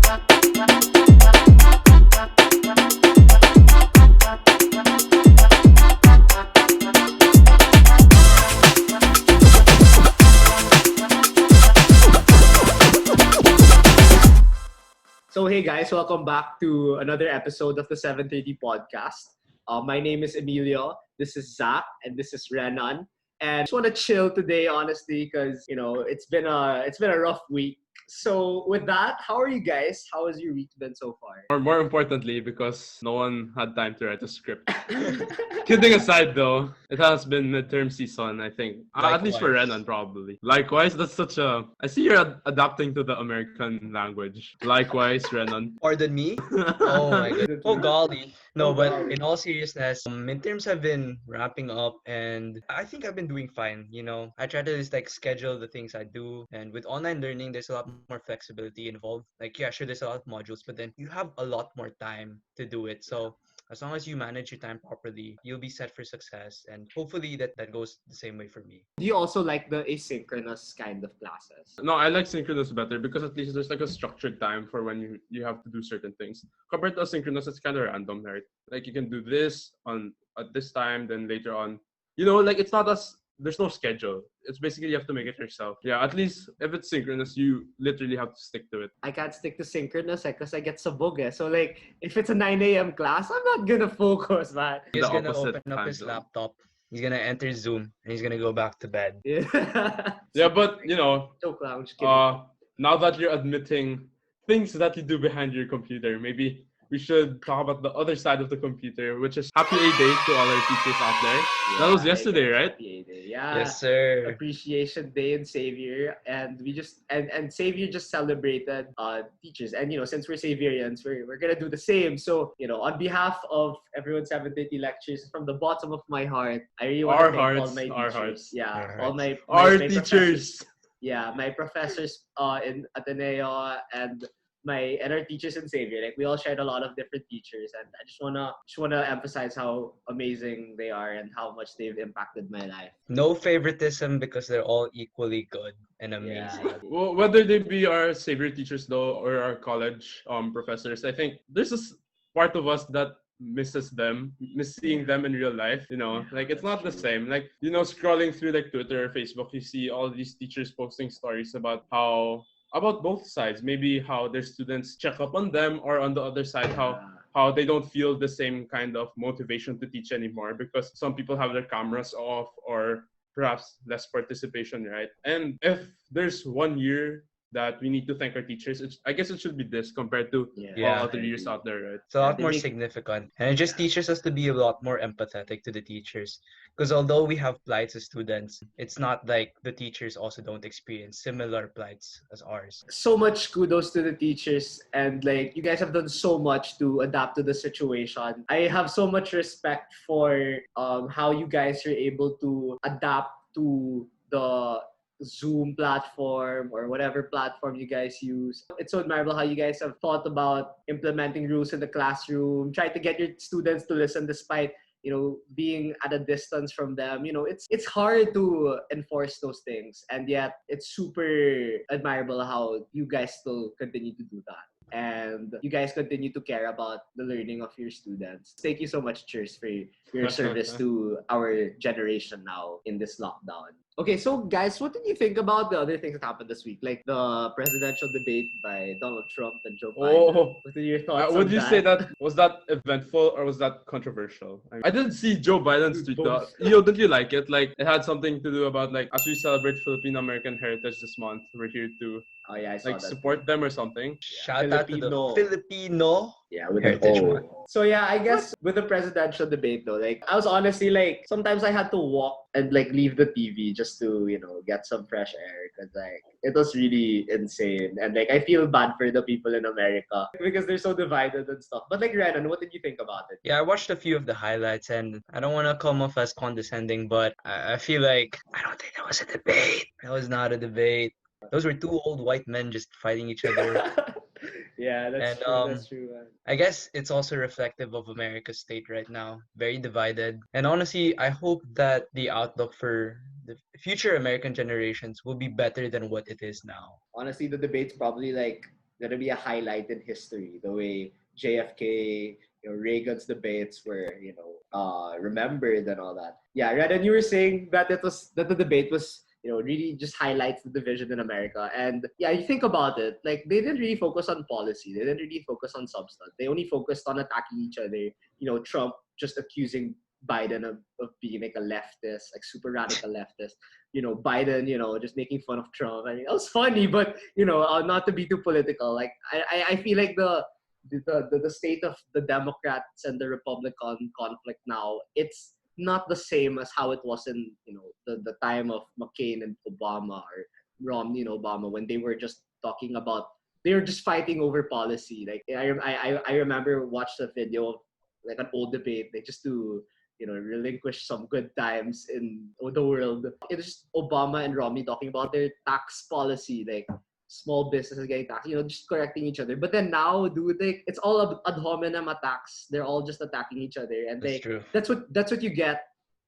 So hey guys, welcome back to another episode of the 730 podcast. My name is Emilio. This is Zach, and this is Renan. And just want to chill today, honestly, because it's been a rough week. So with that, how are you guys? How has your week been so far? Or more importantly, because no one had time to write a script. Kidding aside, though, it has been midterm season, I think. At least for Renan, probably. Likewise, that's such a... I see you're adapting to the American language. Likewise, Renan. Pardon me? Oh my god. Oh golly. No, Oh, but golly. in all seriousness, midterms have been wrapping up and I think I've been doing fine. I try to just schedule the things I do, and with online learning there's a lot more flexibility involved. Yeah, sure, there's a lot of modules, but then you have a lot more time to do it. So as long as you manage your time properly, you'll be set for success, and hopefully that goes the same way for me. Do you also like the asynchronous kind of classes? No, I like synchronous better because at least there's like a structured time for when you have to do certain things. Compared to asynchronous, it's kind of random, right? Like you can do this on at this time, then later on. It's not as there's no schedule. It's basically you have to make it yourself. Yeah, at least if it's synchronous, you literally have to stick to it. I can't stick to synchronous because I get sabog. So if it's a 9 a.m. class, I'm not gonna focus, man. He's The gonna opposite open up time his zone. laptop, he's gonna enter Zoom, and he's gonna go back to bed. Yeah. Yeah, but Joke lang, I'm just kidding. now that you're admitting things that you do behind your computer, maybe we should talk about the other side of the computer, which is Happy A Day to all our teachers out there. That was yesterday, right? Yeah. Yes, sir. Appreciation Day and Savior, and we just and Savior just celebrated teachers, and since we're Saviorians, we're gonna do the same. So on behalf of everyone 730 lectures, from the bottom of my heart, I really want to Our thank all hearts, my our teachers. hearts. Yeah, Our all my Our my teachers. professors. Yeah, my professors in Ateneo and our teachers in Xavier. We all shared a lot of different teachers, and I just wanna emphasize how amazing they are and how much they've impacted my life. No favoritism because they're all equally good and amazing. Yeah. Well, whether they be our savior teachers though or our college professors, I think there's this part of us that misses them, miss seeing them in real life. It's not the same. Scrolling through Twitter or Facebook, you see all these teachers posting stories about both sides, maybe how their students check up on them, or on the other side how they don't feel the same kind of motivation to teach anymore because some people have their cameras off, or perhaps less participation, right? And if there's one year that we need to thank our teachers, I guess it should be this compared to Yeah. all other years out there, right? It's a lot they more make- significant. And it just teaches us to be a lot more empathetic to the teachers. Because although we have plights as students, it's not like the teachers also don't experience similar plights as ours. So much kudos to the teachers, and you guys have done so much to adapt to the situation. I have so much respect for how you guys are able to adapt to the Zoom platform or whatever platform you guys use. It's so admirable how you guys have thought about implementing rules in the classroom, try to get your students to listen despite being at a distance from them. It's hard to enforce those things, and yet it's super admirable how you guys still continue to do that. And you guys continue to care about the learning of your students. Thank you so much, Cheers, for your service to our generation now in this lockdown. Okay, so guys, what did you think about the other things that happened this week? Like the presidential debate by Donald Trump and Joe Biden. Oh, What are your thoughts would on you say that was that eventful or was that controversial? I didn't see Joe Biden's tweet though. Both. Didn't you like it? It had something to do about as we celebrate Filipino American Heritage this month, we're here to Oh yeah, I saw that. support them or something. Shout out to the Filipino. Filipino. Yeah, with Heritage an O. Month. So yeah, I guess with the presidential debate though, I was honestly sometimes I had to walk and leave the TV just to get some fresh air because it was really insane, and I feel bad for the people in America because they're so divided and stuff. But Renan, what did you think about it? Yeah, I watched a few of the highlights, and I don't want to come off as condescending, but I feel like I don't think that was a debate. That was not a debate. Those were two old white men just fighting each other. Yeah, that's And, true. That's true. Man. I guess it's also reflective of America's state right now. Very divided. And honestly, I hope that the outlook for the future American generations will be better than what it is now. Honestly, the debate's probably gonna be a highlight in history. The way JFK, Reagan's debates were, remembered and all that. Yeah, Renan, you were saying that the debate was, really just highlights the division in America. And yeah, you think about it, like they didn't really focus on policy. They didn't really focus on substance. They only focused on attacking each other. Trump just accusing Biden of being like a leftist, like super radical leftist. Biden, just making fun of Trump. I mean, it was funny, but not to be too political. Like I feel like the state of the Democrats and the Republican conflict now, it's not the same as how it was in the time of McCain and Obama, or Romney and Obama, when they were just talking about, they were just fighting over policy. Like I remember watched a video of like an old debate, like just to relinquish some good times in the world. It was just Obama and Romney talking about their tax policy, like small businesses getting taxed, just correcting each other. But then now, dude, like it's all ad hominem attacks. They're all just attacking each other, and That's true. that's what you get.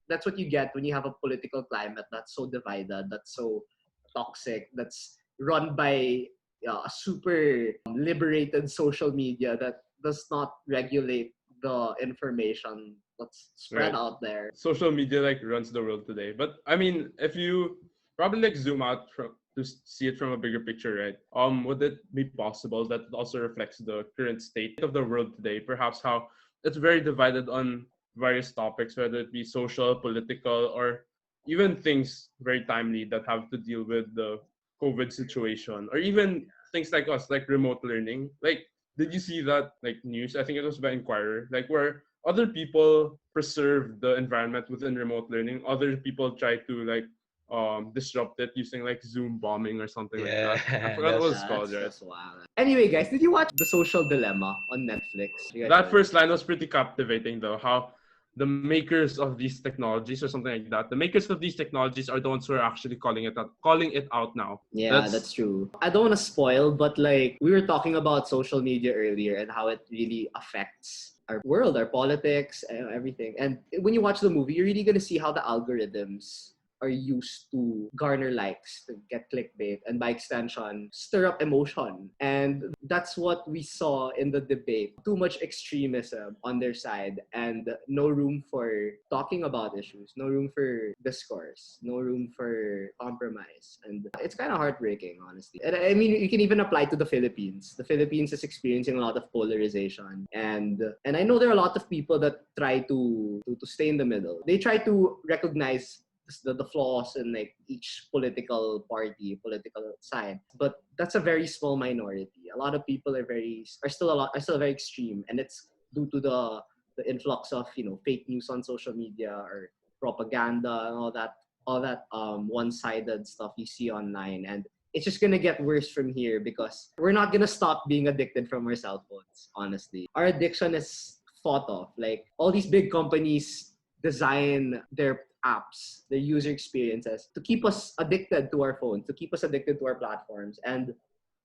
That's what you get when you have a political climate that's so divided, that's so toxic, that's run by a super liberated social media that does not regulate the information that's spread Right. out there. Social media like runs the world today. But I mean, if you probably like zoom out to see it from a bigger picture, right? Would it be possible that it also reflects the current state of the world today? Perhaps how it's very divided on various topics, whether it be social, political, or even things very timely that have to deal with the COVID situation, or even things like us, like remote learning. Like, did you see that like news? I think it was by Inquirer, like where other people preserve the environment within remote learning. Other people try to like disrupt it using like Zoom bombing or something like that. I Yeah, forgot what it's Yeah, called, that's right? just wild. Anyway, guys, did you watch The Social Dilemma on Netflix? You guys That watch first line was pretty captivating though. How the makers of these technologies or something like that. The makers of these technologies are the ones who are actually calling it out now. Yeah, that's true. I don't want to spoil, but like we were talking about social media earlier and how it really affects our world, our politics, and everything. And when you watch the movie, you're really gonna see how the algorithms are used to garner likes, to get clickbait, and by extension, stir up emotion. And that's what we saw in the debate. Too much extremism on their side, and no room for talking about issues, no room for discourse, no room for compromise. And it's kind of heartbreaking, honestly. And I mean, you can even apply to the Philippines. The Philippines is experiencing a lot of polarization. And I know there are a lot of people that try to stay in the middle. They try to recognize the flaws in like each political party, political side, but that's a very small minority. A lot of people are still very extreme, and it's due to the influx of fake news on social media, or propaganda, and all that one-sided stuff you see online. And it's just gonna get worse from here, because we're not gonna stop being addicted from our cell phones. Honestly, our addiction is thought of. Like all these big companies design their apps, their user experiences to keep us addicted to our phones, to keep us addicted to our platforms, and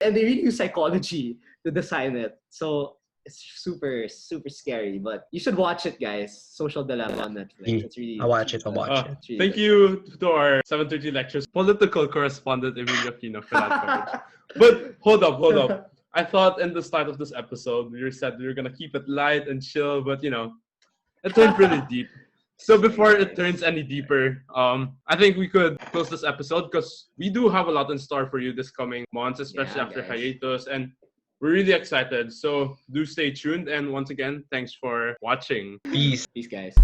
they really use psychology to design it. So it's super super scary, but you should watch it, guys. Social Dilemma on Netflix. It's really I'll watch it. good. It's really Thank good. you to our 7:30 lectures political correspondent Emilio for that coverage. But hold up. I thought in the start of this episode we said we were gonna keep it light and chill, but it turned pretty deep. So before it turns any deeper, I think we could close this episode because we do have a lot in store for you this coming months, especially Yeah, after guys. hiatus, and we're really excited. So do stay tuned, and once again, thanks for watching. Peace. Peace, guys.